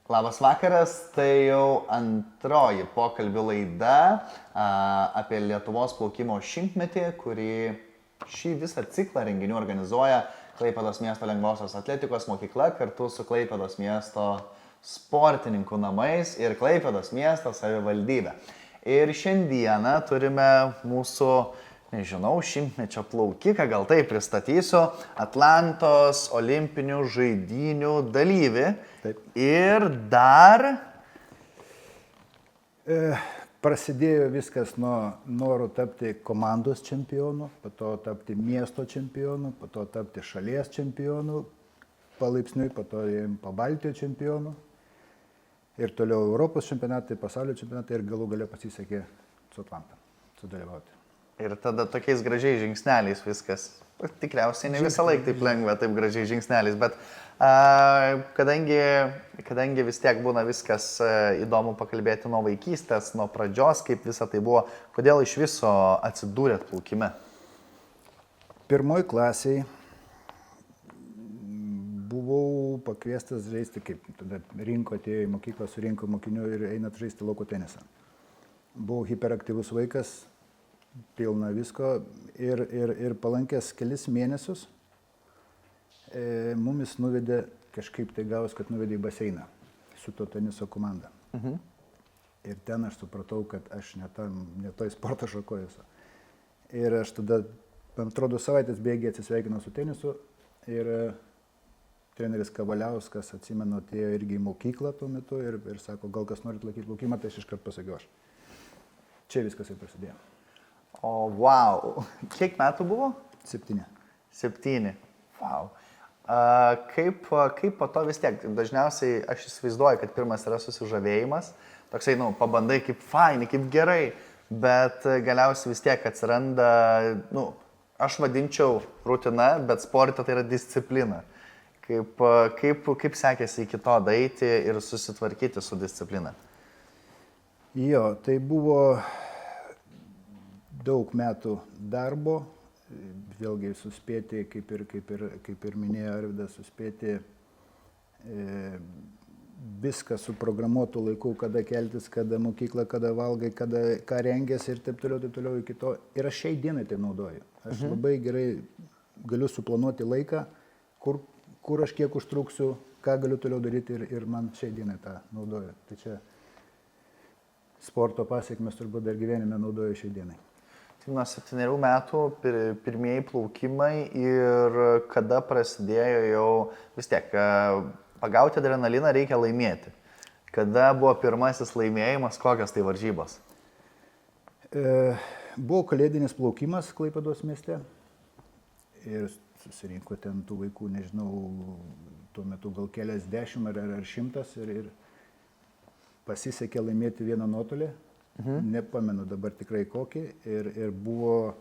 Labas vakaras, tai jau antroji pokalbių laida apie Lietuvos plaukimo šimtmetį, kurį šį visą ciklą renginių organizuoja Klaipėdos miesto lengvosios atletikos mokykla kartu su Klaipėdos miesto sportininkų namais ir Klaipėdos miesto savivaldybė. Ir šiandieną turime mūsų, nežinau, šimtmečio plaukiką, gal taip pristatysiu, Atlantos olimpinių žaidynių dalyvį. Taip. Ir dar... Prasidėjo viskas nuo noro tapti komandos čempionu, po to tapti miesto čempionu, po to tapti šalies čempionu, palaipsniui, po to Pabaltijo čempionu. Ir toliau Europos čempionatai, pasaulio čempionatai ir galų gale pasisekė su Atlanta sudalyvauti. Ir tada tokiais gražiais žingsneliais viskas. Tikriausiai ne visą laiką taip lengva, taip gražiais žingsneliais, bet kadangi vis tiek būna viskas įdomu pakalbėti nuo vaikystės, nuo pradžios, kaip visa tai buvo, kodėl iš viso atsidūrėt plaukime? Pirmoj klasiai buvau pakviestas žaisti, kaip tada atėjo į mokyklą, surinko mokinių ir einat žaisti lauko tenisą. Buvau hiperaktyvus vaikas, pilna visko ir palankęs kelis mėnesius mumis nuvedė, kažkaip tai gavos, kad nuvedė į baseiną su to teniso komanda. Ir ten aš supratau, kad aš ne toj sporto šakoj esu. Ir aš tada, man atrodo, savaitės bėgiai atsisveikinau su tenisu ir treneris Kavaliauskas, atsimenu, atėjo irgi į mokyklą tuo metu ir sako, gal kas norit laikyti plaukimą, tai aš iškart pasakiau aš. Čia viskas ir prasidėjo. O, wow. Kiek metų buvo? 7. 7. Wow. Kaip po to vis tiek, dažniausiai aš įsivaizduoju, kad pirmas yra susižavėjimas, toksai, pabandai kaip faini, kaip gerai, bet galiausiai vis tiek atsiranda, aš vadinčiau rutina, bet sporte tai yra disciplina. Kaip sekėsi iki to daeiti ir susitvarkyti su disciplina? Jo, tai buvo daug metų darbo, vėlgi suspėti, kaip ir minėjo Arvydas, suspėti viską suprogramuotų laikų, kada keltis, kada mokykla, kada valgai, ką rengėsi ir taip toliau iki to. Ir aš šiai dienai tai naudoju. Aš labai gerai galiu suplanuoti laiką, kur aš kiek užtruksiu, ką galiu toliau daryti ir man šiai dienai tą naudoju. Tai čia sporto pasiekmes turbūt dar gyvenime naudoju šiai dienai. Nuo 7 metų pirmieji plaukimai ir kada prasidėjo jau vis tiek, pagauti adrenaliną reikia laimėti. Kada buvo pirmasis laimėjimas, kokios tai varžybos? Buvo kalėdinis plaukimas Klaipėdos mieste ir susirinko ten tų vaikų, nežinau, tuo metu gal keliasdešimt ar 100 ir pasisekė laimėti vieną nuotolį. Nepamenu dabar tikrai kokį ir buvo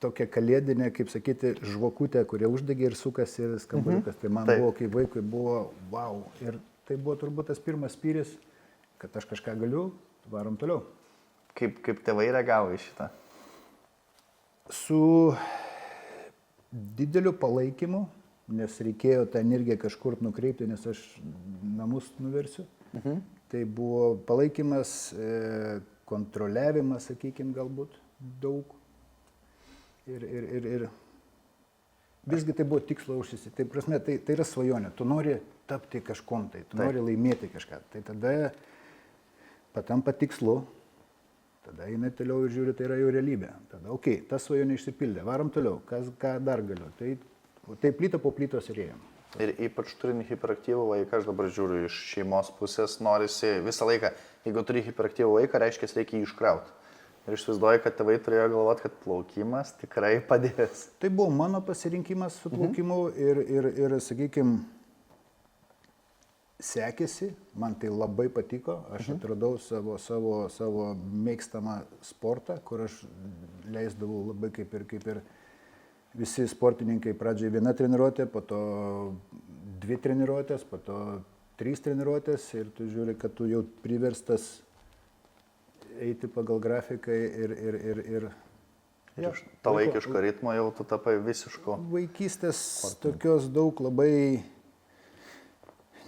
tokia kalėdinė, kaip sakyti, žvakutė, kurie uždegė ir sukasi ir skambaliukas. Tai man buvo, kai vaikui buvo wow. Ir tai buvo turbūt tas pirmas spyris, kad aš kažką galiu, varom toliau. Kaip tėvai reagavo į šitą? Su dideliu palaikymu, nes reikėjo tą energiją kažkur nukreipti, nes aš namus nuversiu. Tai buvo palaikymas, kontroliavimas, sakykime, galbūt daug. Ir visgi tai buvo tikslo užsisiti. Tai prasme, tai yra svajonė. Tu nori tapti kažkom, tu nori laimėti kažką. Tai tada patampa tikslu, tada eina toliau ir žiūri, tai yra jau realybė. Tada, ta svajonė išsipildė, varom toliau, ką dar galiu. Tai plyta po plytos ir ėjom. Ir ypač turint hiperaktyvų vaiką, aš dabar žiūriu iš šeimos pusės, norisi visą laiką, jeigu turi hiperaktyvų vaiką, reiškia, reikia jį iškrauti. Ir išvaizduoju, kad tėvai turėjo galvoti, kad plaukimas tikrai padės. Tai buvo mano pasirinkimas su plaukimu ir sakykime, sekėsi, man tai labai patiko, aš atradau savo mėgstamą sportą, kur aš leisdavau labai kaip ir visi sportininkai pradžiai viena treniruotė, po to 2 treniruotės, po to 3 treniruotės ir tu žiūri, kad tu jau priverstas eiti pagal grafiką ir to vaikiško ritmo jau tu tapai visiško. Vaikystės tokios daug labai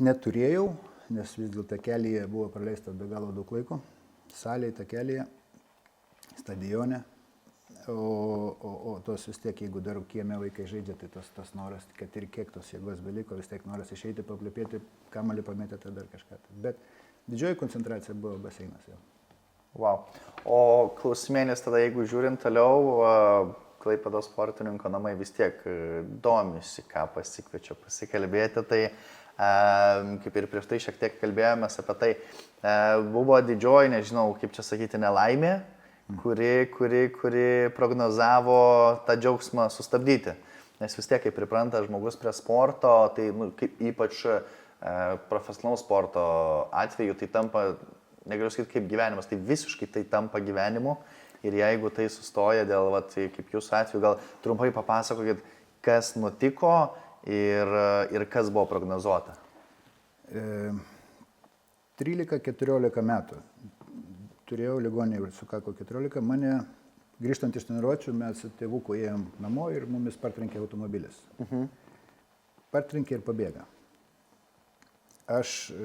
neturėjau, nes vis dėlto takelyje buvo praleista be galo daug laiko. Salėje, takelyje, stadione. O tos vis tiek, jeigu dar kieme vaikai žaidžia, tai tas noras, kad ir kiek tos jėgos beliko, vis tiek noras išeiti, paplėpėti, kamalį pametėti dar kažką. Bet didžioji koncentracija buvo baseinas jau. Wow. O klausimėlis tada, jeigu žiūrint toliau, Klaipėdos sportininko namai vis tiek domisi, ką pasikviečia pasikalbėti, tai kaip ir prieš tai šiek tiek kalbėjomės apie tai, buvo didžioji, nežinau, kaip čia sakyti, nelaimė, kuri prognozavo tą džiaugsmą sustabdyti. Nes vis tiek, kai pripranta žmogus prie sporto, tai kaip ypač profesionalaus sporto atveju, tai tampa, negaliu sakyti kaip gyvenimas, tai visiškai tai tampa gyvenimu. Ir jeigu tai sustoja dėl, kaip jūsų atveju, gal trumpai papasakokit, kas nutiko ir kas buvo prognozuota. 13-14 metų. Turėjau ligoninę ir sukako 14. Mane, grįžtant iš treniruočių, mes su tėvuku ėjom namo ir mumis partrenkė automobilis. Partrenkė ir pabėga. Aš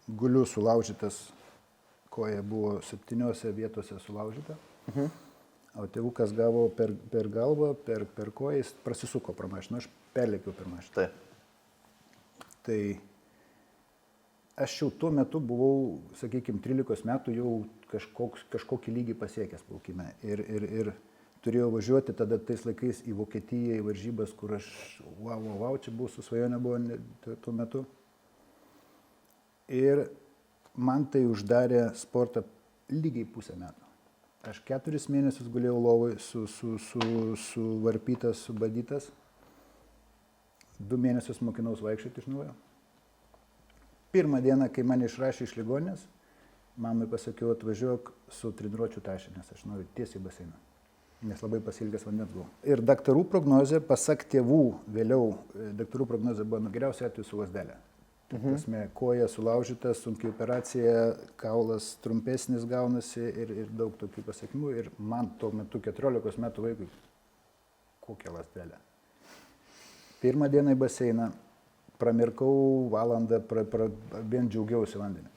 guliu sulaužytas, koja buvo 7 vietose sulaužyta. O tėvukas gavo per galvą, per koją, jis prasisuko pro mašiną, aš perlėkiau per mašiną. Tai aš jau tuo metu buvau, sakykime, 13 metų jau kažkokį lygį pasiekęs plaukime. Ir turėjau važiuoti tada tais laikais į Vokietiją, į varžybas, kur aš, wow, čia buvo su svajonė buvo tuo metu. Ir man tai uždarė sportą lygiai pusę metų. Aš 4 mėnesius gulėjau lovoj, suvarpytas, subadytas. 2 mėnesius mokinaus vaikščioti iš naujo. Pirmą dieną, kai mane išrašė iš ligoninės, mamai pasakiau, atvažiuok su treniruočių tašė, nes aš noriu tiesiai į baseiną. Nes labai pasilgęs vandens buvau. Ir daktarų prognozė, pasak tėvų, vėliau daktarų prognozė buvo geriausiai atveju su lazdelė. Prasme, koja sulaužyta, sunkiai operacija, kaulas trumpesnis gaunasi ir daug tokių pasiekimų. Ir man tuo metu 14 metų vaikui, kokią lazdelę. Pirmą dieną į baseiną, pramirkau valandą, vien džiaugiausi vandenį.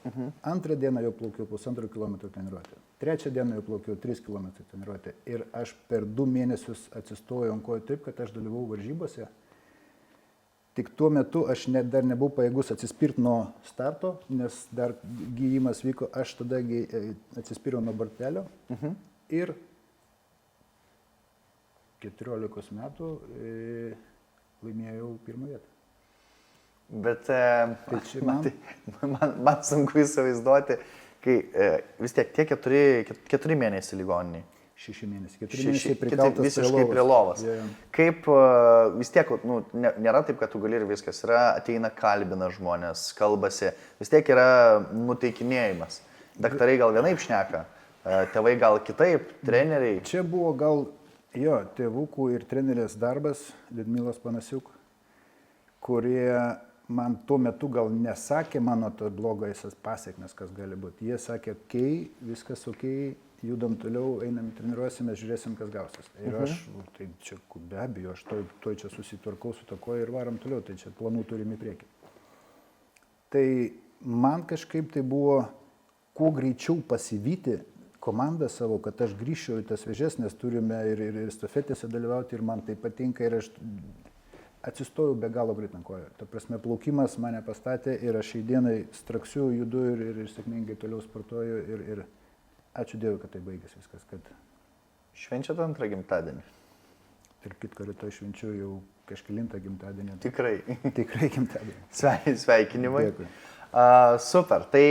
Antrą dieną jau plaukiau 1,5 kilometrų treniruotę. Trečią dieną jau plaukiau 3 kilometrų treniruotę. Ir aš per 2 mėnesius atsistojau ant kojų taip, kad aš dalyvau varžybose. Tik tuo metu aš dar nebuvau pajėgus atsispirti nuo starto, nes dar gyjimas vyko, aš tada atsispyriau nuo bortelio ir 14 metų laimėjau pirmą vietą. Bet man sunku įsivaizduoti, kai vis tiek tie 4 mėnesiai ligoniniai. 6 mėnesiai. 4 mėnesiai prikaltas visiškai prie lovos. Kaip vis tiek, nėra taip, kad tu gali ir viskas. Ateina, kalbina žmonės, kalbasi. Vis tiek yra nuteikinėjimas. Daktarai gal vienaip šneka, tėvai gal kitaip, treneriai. Čia buvo gal tėvukų ir trenerės darbas, Liudmilos Panasiuk, kurie man tuo metu gal nesakė mano to blogasias pasiekmes, kas gali būti. Jie sakė, viskas okei. Judam toliau, einam treniruosimės, žiūrėsim, kas gausis. Ir aš, tai čia be abejo, aš toj čia susitvarkau su takoju ir varam toliau, tai čia planų turim į priekį. Tai man kažkaip tai buvo kuo greičiau pasivyti komandą savo, kad aš grįžčiau į tas vėžes, nes turime ir stafetėse dalyvauti ir man tai patinka ir aš atsistojau be galo greit ant kojų. Ta prasme, plaukimas mane pastatė ir aš šiai dienai straksiu, judu ir sėkmingai toliau sportuoju ir ačiū Dievui, kad tai baigėsi viskas, kad... Švenčiate antrą gimtadienį? Tarp kitko, rytoj švenčiu jau kažkelintą gimtadienį. Tikrai. Tikrai gimtadienį. Sveikinimai. Dėkui. Super. Tai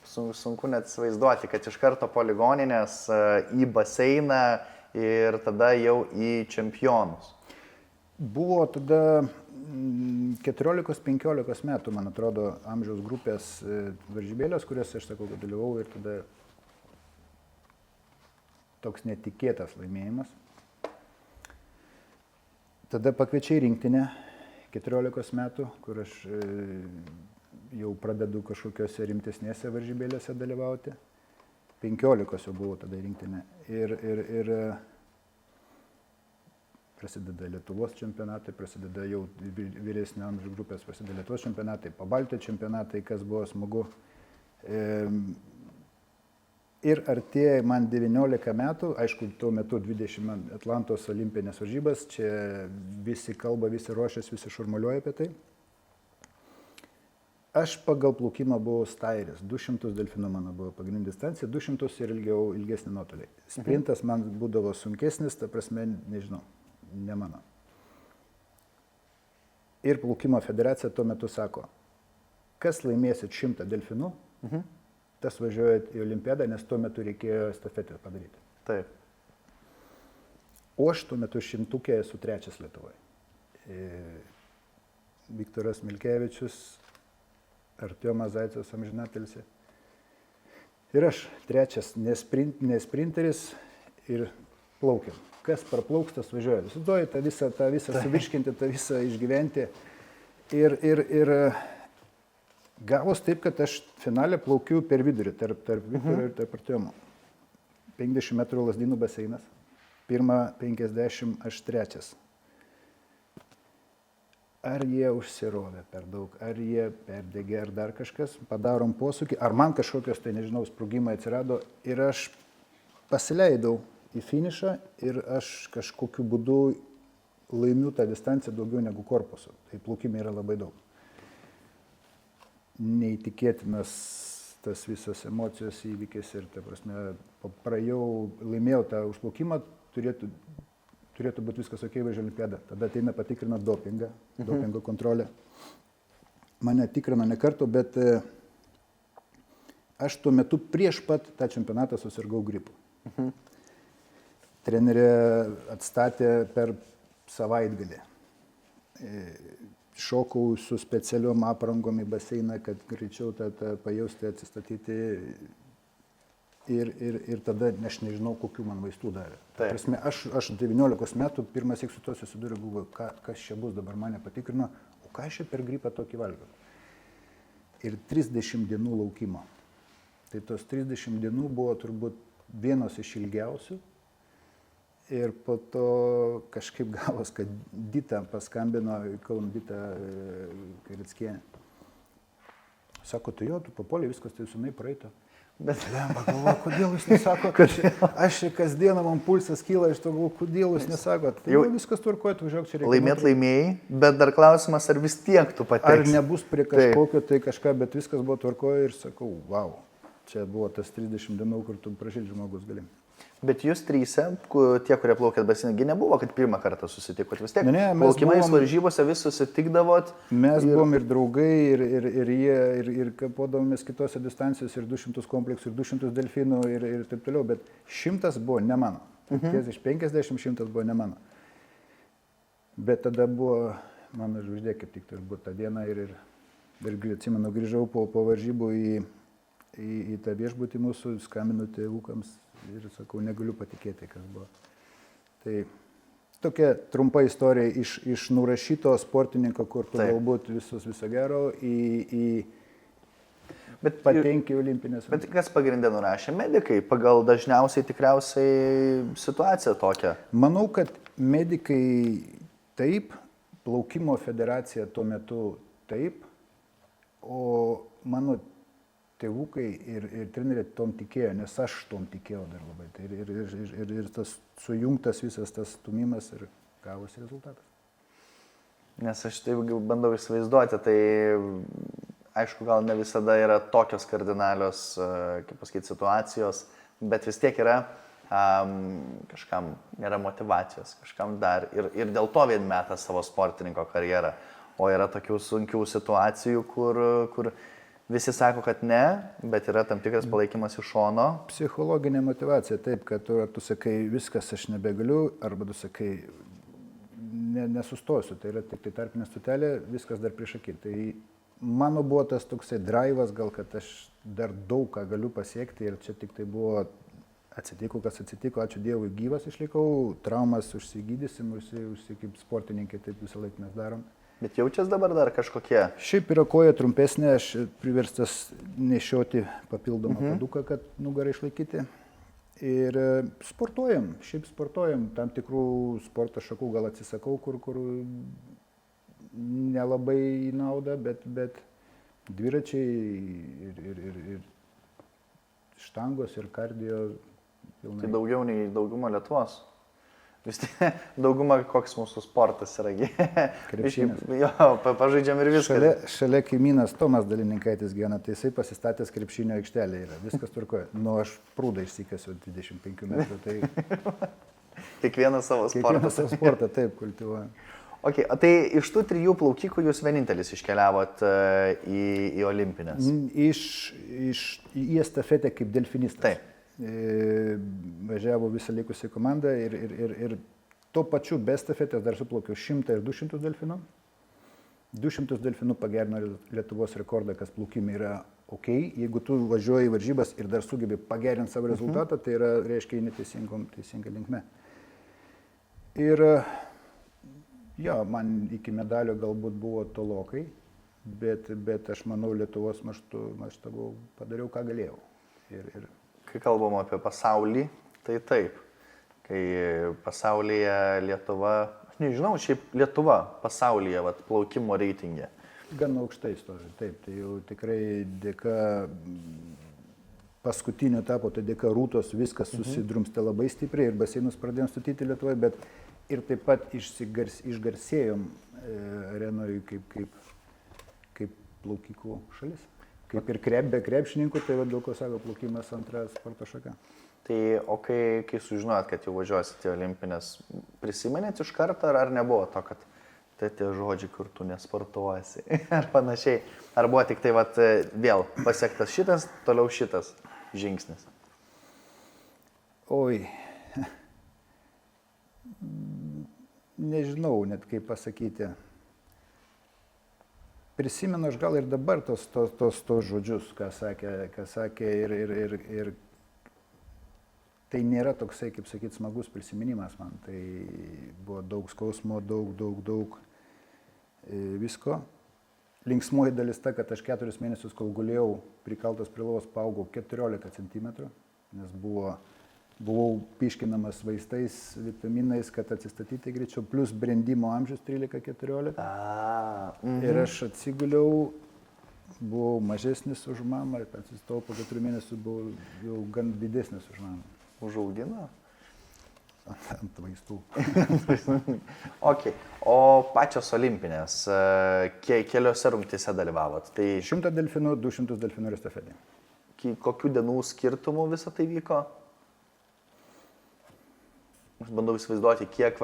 sunku net įsivaizduoti, kad iš karto po ligoninės į baseiną ir tada jau į čempionus. Buvo tada 14-15 metų, man atrodo, amžiaus grupės varžybėlės, kurias aš sakau, kad dalyvau ir tada toks netikėtas laimėjimas. Tada pakviečia į rinktinę 14 metų, kur aš jau pradedu kažkokiose rimtesnėse varžybėlėse dalyvauti. 15 jau buvo tada rinktinė. Ir prasideda Lietuvos čempionatai, prasideda jau vyresnio amžiaus grupės, prasideda Lietuvos čempionatai, Pabaltijos čempionatai, kas buvo smagu. Ir artėja man 19 metų, aišku, tuo metu 20 Atlantos olimpinės varžybas, čia visi kalba, visi ruošiasi, visi šurmuliuoja apie tai. Aš pagal plaukimą buvau stairis, 200 delfinų mano buvo pagrindinė distancija, 200 ir ilgesnį nuotolį. Sprintas man būdavo sunkesnis, ta prasme, nežinau, ne mano. Ir plaukimo federacija tuo metu sako, kas laimėsit 100 delfinų, tas važiuoja į olimpiadą, nes tuo metu reikėjo estafetę padaryti. Taip. O aš tuo metu 100-kę esu 3 Lietuvoje. Viktoras Milkevičius, Artiomas Zaicevas amžinatelis. Ir aš 3, nesprinteris ir plaukiam. Kas praplauks, tas važiuoja. Visudoji tą visą suvirškinti, tą visą išgyventi. Ir gavos taip, kad aš finale plaukiu per vidurį, tarp Viktoro ir tarp Artiomo. 50 metrų Lazdynų baseinas. Pirma 50, aš 3. Ar jie užsirovė per daug, ar jie perdegė, ar dar kažkas, padarom posūkį, ar man kažkokios, tai nežinau, sprogimai atsirado ir aš pasileidau į finišą ir aš kažkokiu būdu laimiu tą distanciją daugiau negu korpusu. Tai plaukime yra labai daug. Neįtikėtinas tas visas emocijos įvykis ir, ta prasme, laimėjau tą užplaukimą, turėtų būti viskas ok, važiuoju olimpiadą. Tada ateina patikrina dopingą, dopingo kontrolę. Mane tikrino ne kartą, bet aš tuo metu prieš pat tą čempionatą susirgau gripu. Trenerė atstatė per savaitgalį. Šokau su specialiom aprangom į baseiną, kad greičiau tą pajausti, atsistatyti. Ir tada aš nežinau, kokių man vaistų davė. Prasme, aš 19 metų pirmas su to susidūriau, galvoju, kas čia bus, dabar mane patikrino, o ką aš čia per gripą tokį valgiau. Ir 30 dienų laukimo. Tai tos 30 dienų buvo turbūt vienos iš ilgiausių. Ir po to kažkaip gavos, kad Dita paskambino, Kauno Dita Karitskienė. Sako, tu papuolė, viskas tai sunai praeito. Bet lemba, galvoju, kodėl jūs nesako, kad aš kasdieną man pulsas kyla, iš to galvoju, kodėl jūs nesako, tai jau viskas tvarkoja, tu važiuok čia reikia. Laimėt laimėjai, bet dar klausimas, ar vis tiek tu pateksi. Ar nebus prie kažkokio tai kažką, bet viskas buvo tvarkoja ir sakau, wow, čia buvo tas 30 dienų, kur tu prašyti žmogus gali. Bet jūs 3, tie, kurie plaukėt baseinį, nebuvo, kad pirmą kartą susitikot vis tiek. Ne, plaukimais varžybose vis susitikdavot. Mes buvom ir draugai, ir jie, ir kapodavomės kitose distancijose, ir 200 kompleksų, ir 200 delfinų, ir taip toliau, bet 100 buvo ne mano. Ties iš 50 100 buvo ne mano. Bet tada buvo mano žvaigždė, kaip tik turbūt tą dieną, ir atsimenu, grįžau po varžybų į tą viešbutį mūsų, skambinu tėvukams. Ir sakau, negaliu patikėti, kas buvo. Tai tokia trumpa istorija iš nurašyto sportininko, kur tu galbūt viso gero patenki olimpinės. Bet kas pagrindė nurašė? Medikai, pagal dažniausiai tikriausiai situaciją tokią. Manau, kad medikai taip, plaukimo federacija tuo metu taip, o mano tėvukai ir treneriai tom tikėjo, nes aš tom tikėjau dar labai. Tai ir tas sujungtas visas tas stumimas ir gavosi rezultatas. Nes aš taip bandau įsivaizduoti, tai aišku, gal ne visada yra tokios kardinalios, kaip pasakyti, situacijos, bet vis tiek yra kažkam nėra motyvacijos, kažkam dar. Ir dėl to vien meta savo sportininko karjerą. O yra tokių sunkių situacijų, kur visi sako, kad ne, bet yra tam tikras palaikymas iš šono. Psichologinė motyvacija, taip, kad tu sakai, viskas aš nebegaliu, arba tu sakai, nesustosiu, tai yra tik tai tarpinė stotelė, viskas dar prieš akį. Tai mano buvo tas toksai drivas, gal kad aš dar daug ką galiu pasiekti ir čia tik tai buvo atsitiko, kas atsitiko, ačiū Dievui, gyvas išlikau, traumas užsigydysim, kaip sportininkai taip visą laiką mes darom. Bet jaučias dabar dar kažkokie? Šiaip yra koja trumpesnė, aš priverstas nešioti papildomą paduką, kad nugarą išlaikyti. Ir šiaip sportuojam, tam tikrų sporto šakų gal atsisakau, kur nelabai į naudą, bet dviračiai ir štangos ir kardio pilnai. Tai daugiau nei dauguma Lietuvos. Vis tiek dauguma koks mūsų sportas yra. Krepšinis. Jo, pažaidžiam ir viskas. Šalia kaimynas Tomas Dalininkaitis gyvena, tai jisai pasistatęs krepšinio aikštelę yra. Viskas tvarkoja. Nu, aš prūdą išsikasiu 25 metrų. Tai Kiekvienas savo sportą. kiekvienas savo sportą taip kultivuoja. Okay, tai iš tų 3 plaukikų jūs vienintelis iškeliavot į olimpines? Į estafetę kaip delfinistas. Taip. Važiavo visą likusią komandą ir tuo pačiu be estafetės dar suplaukiau 100 ir 200 delfinų. 200 delfinų pagerino Lietuvos rekordą, kas plaukime yra ok. Jeigu tu važiuoji į varžybas ir dar sugebi pagerinti savo rezultatą, tai yra, reiškia, neteisinga linkme. Ir jo, man iki medalio galbūt buvo tolokai, bet aš manau, Lietuvos mastu padariau, ką galėjau. Kai kalbam apie pasaulį, tai taip. Kai pasaulyje Lietuva, aš nežinau, šiaip Lietuva pasaulyje plaukimo reitingė. Gan aukštai stovi, taip. Tai jau tikrai dėka paskutinio etapo, tai dėka Rūtos viskas susidrumstė labai stipriai ir baseinus pradėjom statyti Lietuvoje, bet ir taip pat išgarsėjom arenoje kaip plaukikų šalis. Kaip ir be krepšininkų, tai dėl ko sako plaukimas antra sporto šaka. Tai o kai sužinojot, kad jau važiuosite į olimpines, prisimenėt iš karto ar nebuvo to, kad tai tie žodžiai, kur tu nesportuosi ar panašiai? Ar buvo tik tai vėl pasiektas šitas, toliau šitas žingsnis? Oi, nežinau net kaip pasakyti. Prisimenu aš gal ir dabar tos žodžius, ką sakė ir tai nėra toksai, kaip sakyt, smagus prisiminimas man. Tai buvo daug skausmo, daug visko. Linksmoji dalis ta, kad aš 4 mėnesius, kol gulėjau prikaltas prie lovos, paaugau 14 cm, nes buvau piškinamas vaistais, vitaminais, kad atsistatyti greičiau, plus brendimo amžius 13-14. Ir aš atsiguliau, buvau mažesnis už mamą, atsistojau po 4 mėnesių, buvau jau gan didesnis už mamą. Užaugino? Ant vaistų. Okay. O pačios olimpinės, keliose rungtyse dalyvavot? Tai 100 delfinų, 200 delfinų ir estafetė. Kokių dienų skirtumų visą tai vyko? Aš bandau įsivaizduoti, kiek,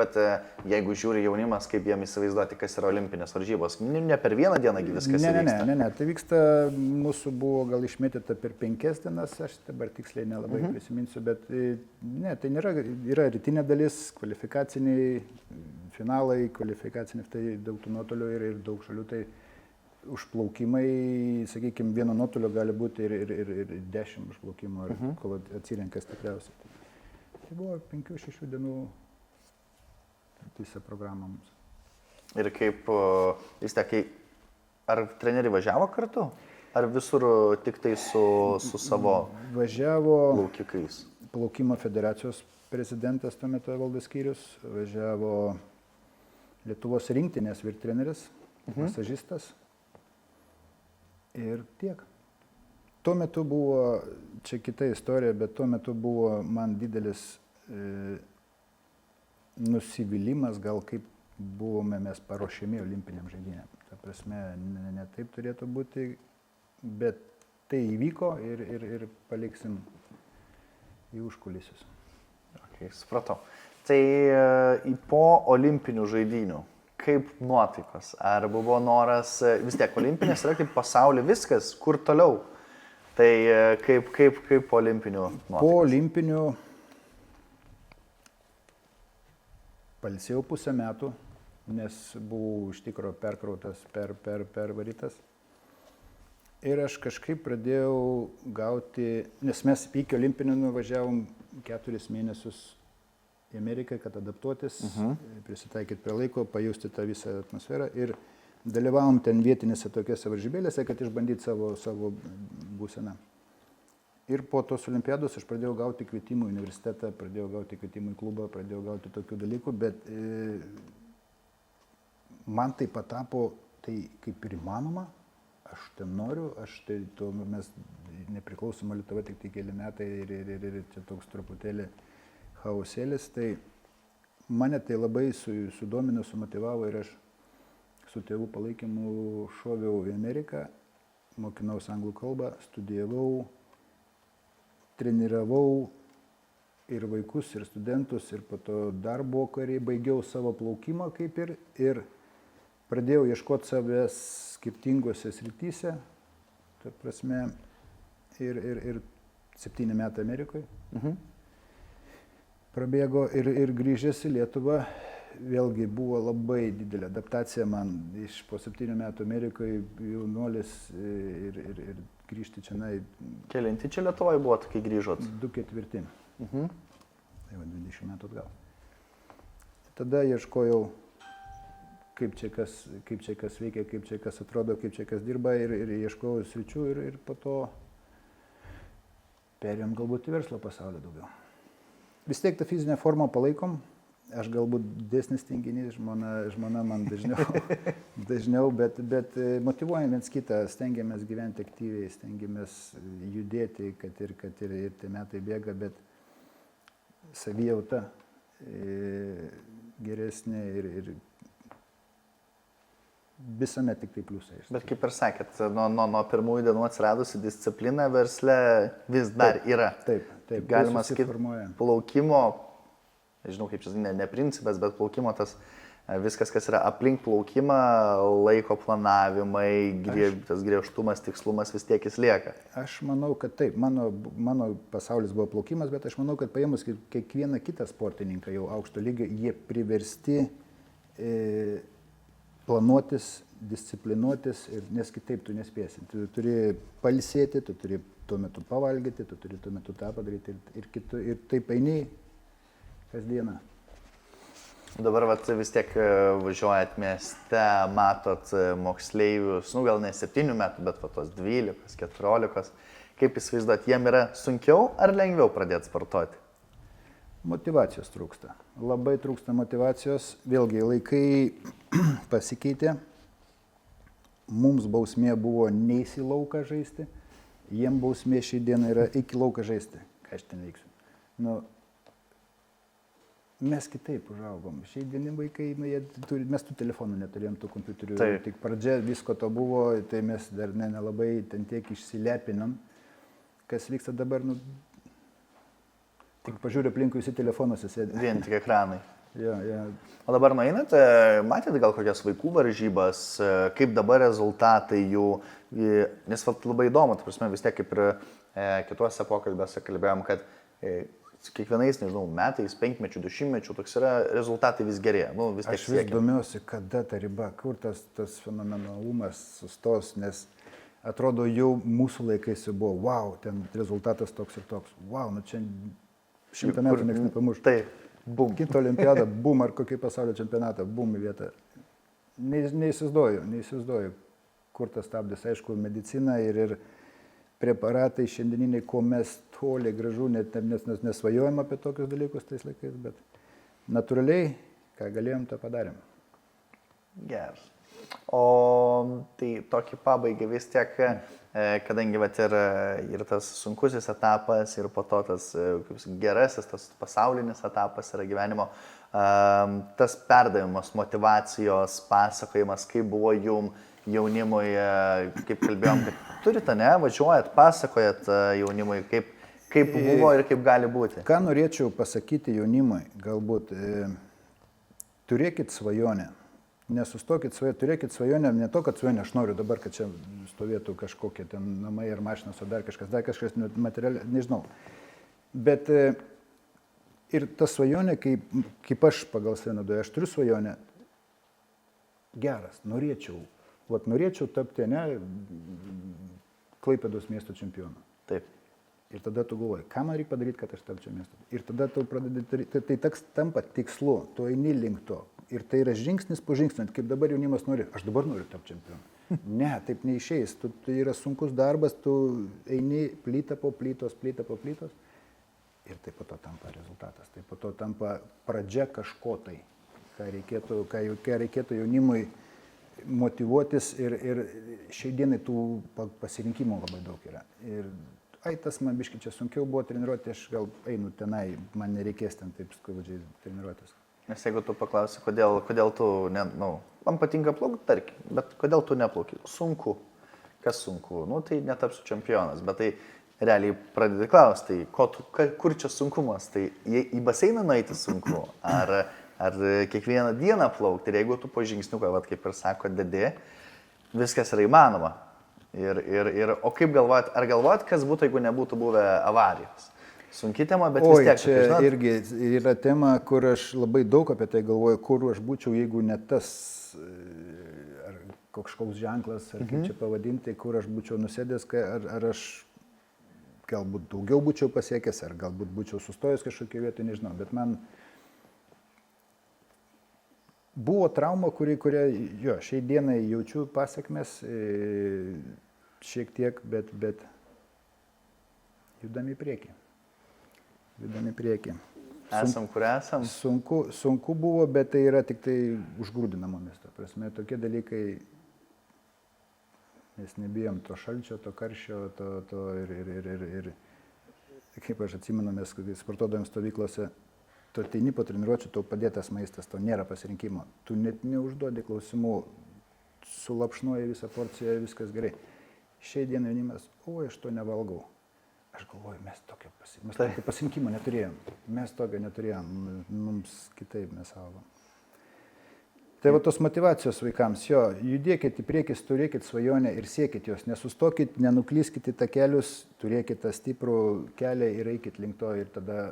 jeigu žiūri jaunimas, kaip jiem įsivaizduoti, kas yra olimpinės varžybos. Ne per vieną dieną viskas vyksta. Ne. Tai vyksta, mūsų buvo gal išmėtyta per 5 dienas, aš dabar tiksliai nelabai prisiminsiu, bet ne, tai yra rytinė dalis, kvalifikaciniai finalai, tai daug tų nuotolių ir daug šalių. Tai užplaukimai, sakykime, vieno nuotolio gali būti ir 10 užplaukimų, kol atsirenka stipriausiai. Tai buvo 5-6 dienų visą programą mums. Ir kaip, ar treneriai važiavo kartu? Ar visur tik tai su savo plaukikais? Plaukimo federacijos prezidentas tuo metu Evaldas Skyrius, važiavo Lietuvos rinktinės vyrtreneris, masažistas ir tiek. Tuo metu buvo, čia kita istorija, bet tuo metu buvo man didelis nusivylimas, gal kaip buvome mes paruošiami olimpiniam žaidynėm. Ta prasme, ne taip turėtų būti, bet tai įvyko ir paliksim į užkulisius. Okay, supratau. Tai po olimpinių žaidynių, kaip nuotaikos? Ar buvo noras, vis tiek olimpinės yra kaip pasaulio viskas, kur toliau? Tai kaip po olimpinių nuotaikos? Po olimpinių pailsėjau pusę metų, nes buvau iš tikro perkrautas, pervarytas. Ir aš kažkaip pradėjau gauti, nes mes iki olimpinių nuvažiavom 4 mėnesius į Ameriką, kad adaptuotis, prisitaikyti prie laiko, pajusti tą visą atmosferą. Ir dalyvavom ten vietinėse tokiose varžybėlėse, kad išbandyti savo būseną. Ir po tos olimpiados aš pradėjau gauti kvietimų į universitetą, pradėjau gauti kvietimų į klubą, pradėjau gauti tokių dalykų, bet man tai patapo, tai kaip ir įmanoma, aš ten noriu, mes nepriklausoma Lietuva tik tai keli metai ir čia toks truputėlį chaosėlis, tai mane tai labai sudomino, sumotivavo ir aš su tėvų palaikymu šoviau į Ameriką, mokinausi anglų kalbą, studijavau, treniravau ir vaikus, ir studentus, ir po to darbo kariai, baigiau savo plaukimą kaip ir pradėjau ieškoti savęs skirtingose srityse, ta prasme, ir 7 metai Amerikoje. Prabėgo ir grįžęs į Lietuvą, vėlgi buvo labai didelė adaptacija man po 7 metų Amerikoje, jaunuolis ir grįžti čia. Kelinti čia Lietuvoje buvo, kai grįžot? 2/4. Tai va 20 metų atgal. Tada ieškojau, kaip čia kas veikia, kaip čia kas atrodo, kaip čia kas dirba ir ieškojau sričių ir po to perėjom galbūt į verslo pasaulį daugiau. Vis tiek tą fizinę formą palaikom. Aš galbūt didesnis tinginys, žmona man dažniau, bet motyvuojam viens kitą, stengiamės gyventi aktyviai, stengiamės judėti, kad ir tie metai bėga, bet savijauta geresnė ir visame tik tai pliusai. Bet kaip ir sakėt, nuo pirmųjų dienų atsiradusi disciplina versle vis dar yra. Taip. Galima sakyti, plaukimo, nežinau kaip čia, ne principas, bet plaukimo tas viskas, kas yra aplink plaukimą, laiko planavimai, tas griežtumas, tikslumas vis tiek jis lieka. Aš manau, kad taip, mano pasaulis buvo plaukimas, bet aš manau, kad paėmus kiekvieną kitą sportininką jau aukšto lygio, jie priversti planuotis, disciplinuotis, nes kitaip tu nespėsi. Tu turi pailsėti, tu turi tuo metu pavalgyti, tu turi tuo metu tą padaryti ir taip eini kasdieną. Dabar vis tiek važiuojat mieste, matot moksleivius, gal ne 7 metų, bet tos 12, 14. Kaip įsivaizduot, jiem yra sunkiau ar lengviau pradėti sportuoti? Motyvacijos trūksta. Labai trūksta motyvacijos. Vėlgi, laikai pasikeitė. Mums bausmė buvo neis į lauką žaisti. Jiem bausmė šį dieną yra iki lauką žaisti. Ką aš ten veiksiu? Mes kitaip užaugom. Šiai dienį vaikai, mes tų telefonų neturėjom, tų kompiuterių. Tik pradžia visko to buvo, tai mes dar nelabai ten tiek išsilepinom. Kas vyksta dabar, tik pažiūrė aplinkui, visi telefonuose sėdė. Vien tik ekranai. Ja. O dabar nueinat, matėte gal kokias vaikų varžybas, kaip dabar rezultatai jų, nes labai įdomu, ta prasme, vis tiek kaip ir kituose pokalbiuose kalbėjom, kad kiekvienais, nežinau, metais, 5-mečių, 10-mečių, toks yra rezultatai vis gerėja. Aš vis domiuosi, kada ta riba, kur tas fenomenalumas sustos, nes atrodo jau mūsų laikais jau buvo, wow, ten rezultatas toks ir toks, wow, čia 100 metų nieks nepamuš. Taip, bum. Kito olimpiadą, bum, ar kokį pasaulio čempionatą, bum į vietą. Neįsivaizduoju, kur tas stabdis, aišku, medicina ir preparatai šiandieniniai, ko mes toli gražu, nes nesvajojam apie tokius dalykus tais laikais, bet natūraliai, ką galėjom, tą padarėm. Geras. O tai tokį pabaigą vis tiek, kadangi ir tas sunkusis etapas, ir po to tas gerasis, tas pasaulinis etapas yra gyvenimo, tas perdavimas, motyvacijos, pasakojimas, kaip buvo jum jaunimui, kaip kalbėjom, kad turite, važiuojat, pasakojat jaunimui, kaip buvo ir kaip gali būti. Ką norėčiau pasakyti jaunimui, galbūt turėkit svajonę. Nesustokit svajoti, turėkit svajonę, ne to, kad svajonė aš noriu dabar, kad čia stovėtų kažkokie ten namai ar mašinas, o dar kažkas materialiai, nežinau. Bet ir ta svajonė, kaip aš pagal save naudoju, aš turiu svajonę geras, norėčiau tapti, Klaipėdos miesto čempionu. Taip. Ir tada tu galvoji, ką man reikia padaryti, kad aš tapčiau miesto. Ir tada tu pradedi, tai tampa tikslu, tu eini link to. Ir tai yra žingsnis po žingsnio, kaip dabar jaunimas nori, aš dabar noriu tapti čempionu. Ne, taip neišeis. Tai yra sunkus darbas, tu eini plytą po plytos ir tai po to tampa rezultatas. Tai po to tampa pradžia kažko tai, ką reikėtų jaunimui motyvuotis ir šiai dienai tų pasirinkimų labai daug yra. Ir tas man biškai čia sunkiau buvo treniruoti, aš gal einu tenai, man nereikės ten taip skaudžiai treniruotis. Nes jeigu tu paklausi, kodėl tu, man patinka plaukti, tarkim, bet kodėl tu neplauki? Sunku. Kas sunku? Tai netapsiu čempionas, bet tai realiai pradedi klausti, kur čia sunkumas? Tai į baseiną nueiti sunku, ar kiekvieną dieną plaukti, ir jeigu tu po žingsniuką, kaip ir sako, dedi, viskas yra įmanoma. O kaip galvojat, ar galvojat, kas būtų, jeigu nebūtų buvę avarijos? Sunki tema, bet vis tiek. Čia irgi yra tema, kur aš labai daug apie tai galvoju, kur aš būčiau, jeigu ne tas, ar kažkoks ženklas, ar kaip čia pavadinti, kur aš būčiau nusėdęs, ar aš galbūt daugiau būčiau pasiekęs, ar galbūt būčiau sustojęs kažkokią vietą, nežinau, bet man buvo trauma, kurią šiai dienai jaučiu pasiekmes šiek tiek, bet judam į priekį. Esam, kur esam. Sunku buvo, bet tai yra tik tai užgrūdinamomis. Ta prasme, tokie dalykai, mes nebijom to šalčio, to karščio, ir kaip aš atsimenu, mes sportuodavome stovyklose, tu ateini po treniruočių, tau padėtas maistas, tau nėra pasirinkimo. Tu net neužduodi klausimų, sulapšnuoji visą porciją, viskas gerai. Šiai dienai jaunimas, aš to nevalgau. Aš galvoju, mes tokio pasirinkimo neturėjom. Mes tokio neturėjom, mums kitaip mes augom. Tai va tos motivacijos vaikams, judėkit į priekį, turėkit svajonę ir siekit jos. Nesustokit, nenuklyskit į takelius, turėkit tą stiprų kelią ir eikit link to ir tada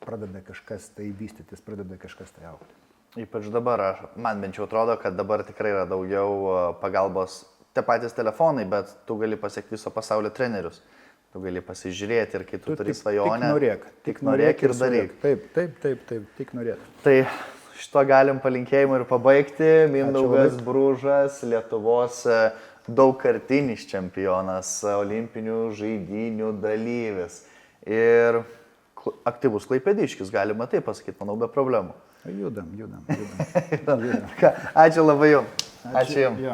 pradeda kažkas tai vystytis, pradeda kažkas tai augti. Ypač dabar, man bent jau atrodo, kad dabar tikrai yra daugiau pagalbos, tie patys telefonai, bet tu gali pasiekti viso pasaulio trenerius. Tu gali pasižiūrėti ir kai tu turi svajonę. Tik norėk ir daryk. Taip, tik norėk. Tai šito galim palinkėjimų ir pabaigti. Mindaugas Bružas, Lietuvos daugkartinis čempionas, olimpinių žaidynių dalyvis. Ir aktyvus klaipėdiškis, galima taip pasakyti, manau, be problemų. Judam. Ačiū labai jums. Ačiū jums.